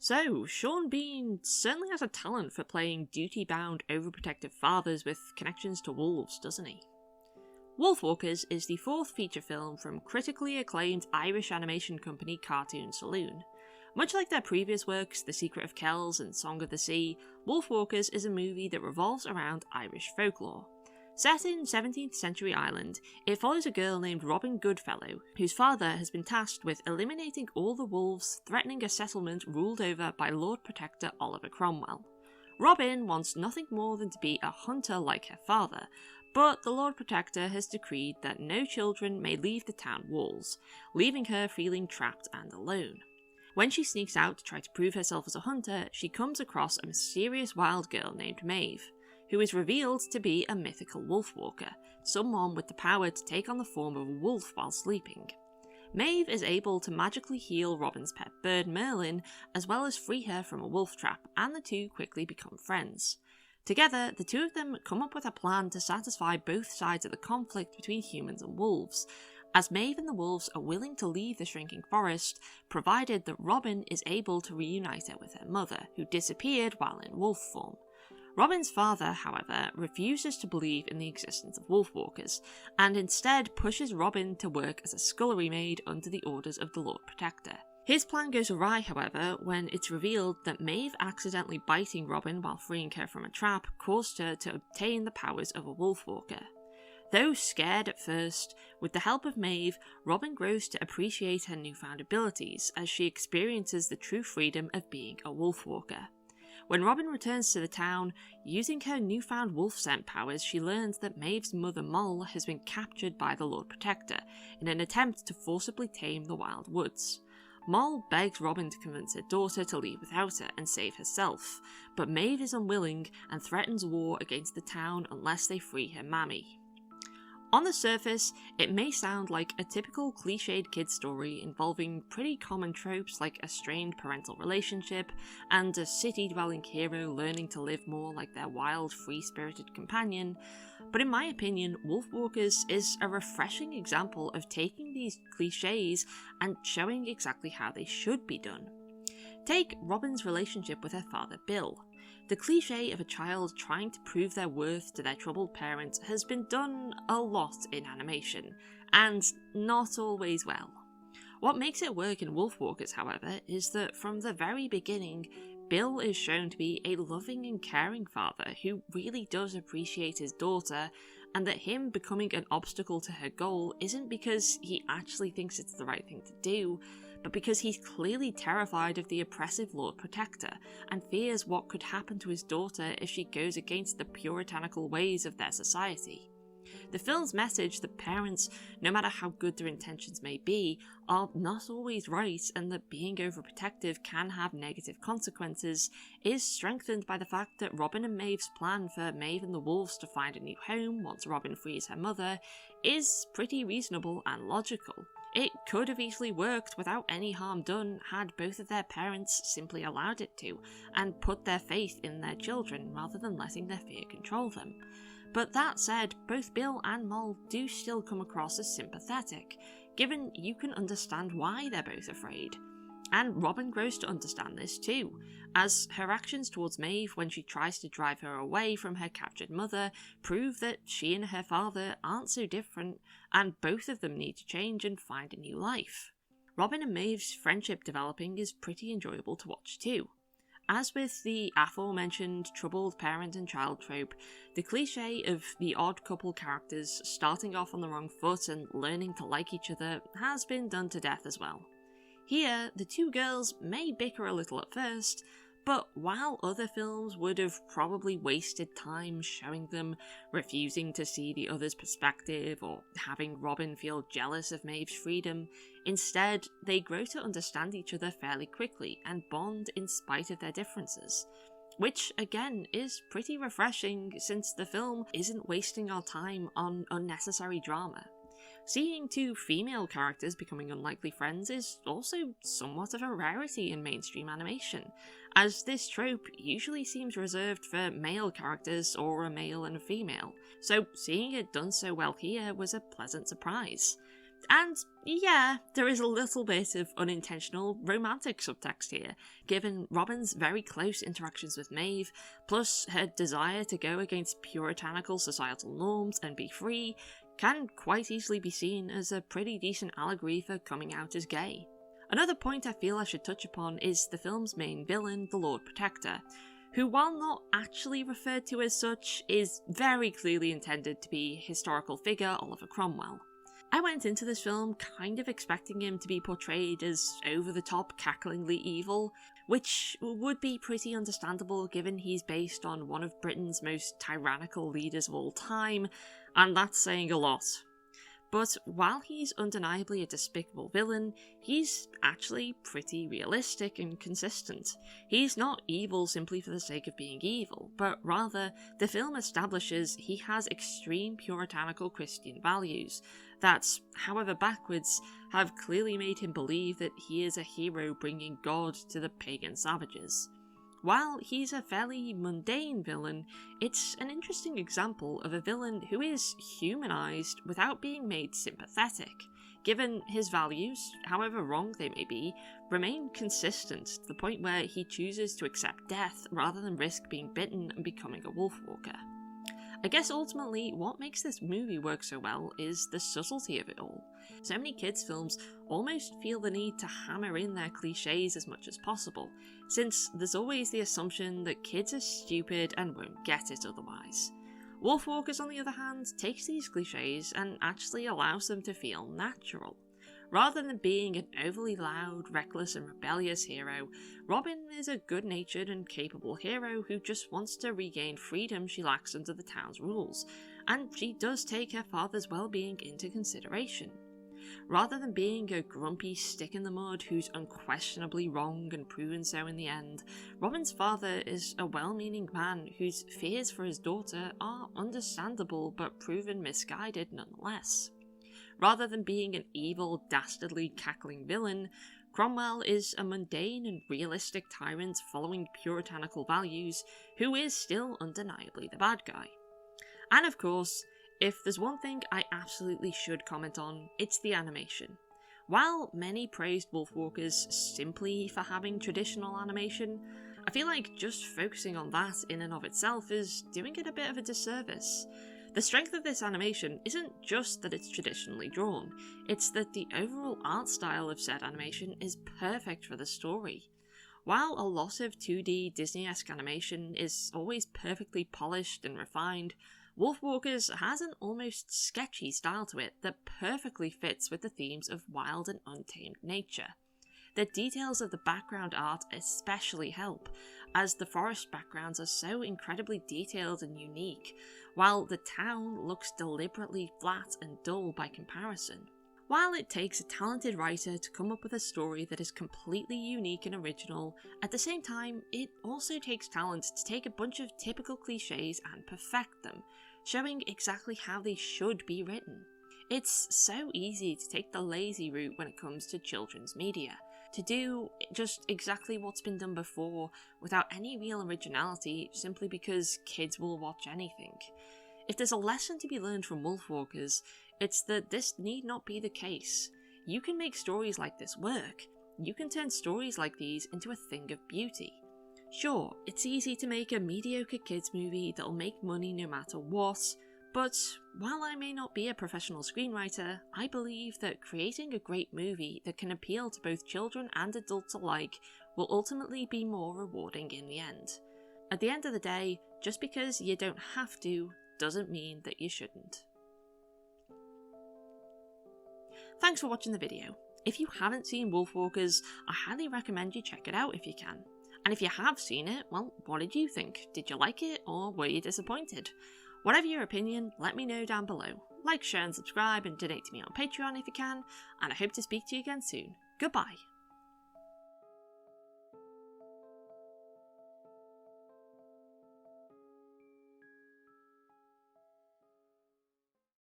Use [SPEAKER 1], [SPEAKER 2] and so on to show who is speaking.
[SPEAKER 1] So, Sean Bean certainly has a talent for playing duty-bound, overprotective fathers with connections to wolves, doesn't he? Wolfwalkers is the fourth feature film from critically acclaimed Irish animation company Cartoon Saloon. Much like their previous works, The Secret of Kells and Song of the Sea, Wolfwalkers is a movie that revolves around Irish folklore. Set in 17th century Ireland, it follows a girl named Robin Goodfellow, whose father has been tasked with eliminating all the wolves threatening a settlement ruled over by Lord Protector Oliver Cromwell. Robin wants nothing more than to be a hunter like her father, but the Lord Protector has decreed that no children may leave the town walls, leaving her feeling trapped and alone. When she sneaks out to try to prove herself as a hunter, she comes across a mysterious wild girl named Maeve, who is revealed to be a mythical wolfwalker, someone with the power to take on the form of a wolf while sleeping. Maeve is able to magically heal Robin's pet bird Merlin, as well as free her from a wolf trap, and the two quickly become friends. Together, the two of them come up with a plan to satisfy both sides of the conflict between humans and wolves, as Maeve and the wolves are willing to leave the shrinking forest, provided that Robin is able to reunite her with her mother, who disappeared while in wolf form. Robin's father, however, refuses to believe in the existence of wolfwalkers, and instead pushes Robin to work as a scullery maid under the orders of the Lord Protector. His plan goes awry, however, when it's revealed that Maeve accidentally biting Robin while freeing her from a trap caused her to obtain the powers of a wolfwalker. Though scared at first, with the help of Maeve, Robin grows to appreciate her newfound abilities as she experiences the true freedom of being a wolfwalker. When Robin returns to the town, using her newfound wolf scent powers, she learns that Maeve's mother Moll has been captured by the Lord Protector in an attempt to forcibly tame the wild woods. Moll begs Robin to convince her daughter to leave without her and save herself, but Maeve is unwilling and threatens war against the town unless they free her mammy. On the surface, it may sound like a typical cliched kid story involving pretty common tropes like a strained parental relationship and a city-dwelling hero learning to live more like their wild, free-spirited companion, but in my opinion, Wolfwalkers is a refreshing example of taking these cliches and showing exactly how they should be done. Take Robin's relationship with her father Bill. The cliche of a child trying to prove their worth to their troubled parents has been done a lot in animation, and not always well. What makes it work in Wolfwalkers, however, is that from the very beginning, Bill is shown to be a loving and caring father who really does appreciate his daughter, and that him becoming an obstacle to her goal isn't because he actually thinks it's the right thing to do, but because he's clearly terrified of the oppressive Lord Protector, and fears what could happen to his daughter if she goes against the puritanical ways of their society. The film's message that parents, no matter how good their intentions may be, are not always right, and that being overprotective can have negative consequences, is strengthened by the fact that Robin and Maeve's plan for Maeve and the wolves to find a new home once Robin frees her mother is pretty reasonable and logical. It could have easily worked without any harm done had both of their parents simply allowed it to, and put their faith in their children rather than letting their fear control them. But that said, both Bill and Moll do still come across as sympathetic, given you can understand why they're both afraid. And Robin grows to understand this too, as her actions towards Maeve when she tries to drive her away from her captured mother prove that she and her father aren't so different, and both of them need to change and find a new life. Robin and Maeve's friendship developing is pretty enjoyable to watch too. As with the aforementioned troubled parent and child trope, the cliche of the odd couple characters starting off on the wrong foot and learning to like each other has been done to death as well. Here, the two girls may bicker a little at first, but while other films would have probably wasted time showing them refusing to see the other's perspective or having Robin feel jealous of Maeve's freedom, instead they grow to understand each other fairly quickly and bond in spite of their differences. Which, again, is pretty refreshing since the film isn't wasting our time on unnecessary drama. Seeing two female characters becoming unlikely friends is also somewhat of a rarity in mainstream animation, as this trope usually seems reserved for male characters or a male and a female, so seeing it done so well here was a pleasant surprise. And yeah, there is a little bit of unintentional romantic subtext here, given Robin's very close interactions with Maeve, plus her desire to go against puritanical societal norms and be free, can quite easily be seen as a pretty decent allegory for coming out as gay. Another point I feel I should touch upon is the film's main villain, the Lord Protector, who, while not actually referred to as such, is very clearly intended to be historical figure Oliver Cromwell. I went into this film kind of expecting him to be portrayed as over-the-top, cacklingly evil, which would be pretty understandable given he's based on one of Britain's most tyrannical leaders of all time, and that's saying a lot. But while he's undeniably a despicable villain, he's actually pretty realistic and consistent. He's not evil simply for the sake of being evil, but rather the film establishes he has extreme puritanical Christian values that, however backwards, have clearly made him believe that he is a hero bringing God to the pagan savages. While he's a fairly mundane villain, it's an interesting example of a villain who is humanised without being made sympathetic, given his values, however wrong they may be, remain consistent to the point where he chooses to accept death rather than risk being bitten and becoming a Wolfwalker. I guess ultimately what makes this movie work so well is the subtlety of it all. So many kids' films almost feel the need to hammer in their cliches as much as possible, since there's always the assumption that kids are stupid and won't get it otherwise. Wolfwalkers, on the other hand, takes these cliches and actually allows them to feel natural. Rather than being an overly loud, reckless and rebellious hero, Robin is a good-natured and capable hero who just wants to regain freedom she lacks under the town's rules, and she does take her father's well-being into consideration. Rather than being a grumpy stick-in-the-mud who's unquestionably wrong and proven so in the end, Robin's father is a well-meaning man whose fears for his daughter are understandable but proven misguided nonetheless. Rather than being an evil, dastardly, cackling villain, Cromwell is a mundane and realistic tyrant following puritanical values who is still undeniably the bad guy. And of course, if there's one thing I absolutely should comment on, it's the animation. While many praised Wolfwalkers simply for having traditional animation, I feel like just focusing on that in and of itself is doing it a bit of a disservice. The strength of this animation isn't just that it's traditionally drawn, it's that the overall art style of said animation is perfect for the story. While a lot of 2D Disney-esque animation is always perfectly polished and refined, Wolfwalkers has an almost sketchy style to it that perfectly fits with the themes of wild and untamed nature. The details of the background art especially help, as the forest backgrounds are so incredibly detailed and unique, while the town looks deliberately flat and dull by comparison. While it takes a talented writer to come up with a story that is completely unique and original, at the same time, it also takes talent to take a bunch of typical cliches and perfect them, showing exactly how they should be written. It's so easy to take the lazy route when it comes to children's media, to do just exactly what's been done before without any real originality simply because kids will watch anything. If there's a lesson to be learned from Wolfwalkers, it's that this need not be the case. You can make stories like this work. You can turn stories like these into a thing of beauty. Sure, it's easy to make a mediocre kids movie that'll make money no matter what, but while I may not be a professional screenwriter, I believe that creating a great movie that can appeal to both children and adults alike will ultimately be more rewarding in the end. At the end of the day, just because you don't have to, doesn't mean that you shouldn't. Thanks for watching the video. If you haven't seen Wolfwalkers, I highly recommend you check it out if you can. And if you have seen it, well, what did you think? Did you like it, or were you disappointed? Whatever your opinion, let me know down below. Like, share and subscribe and donate to me on Patreon if you can, and I hope to speak to you again soon. Goodbye.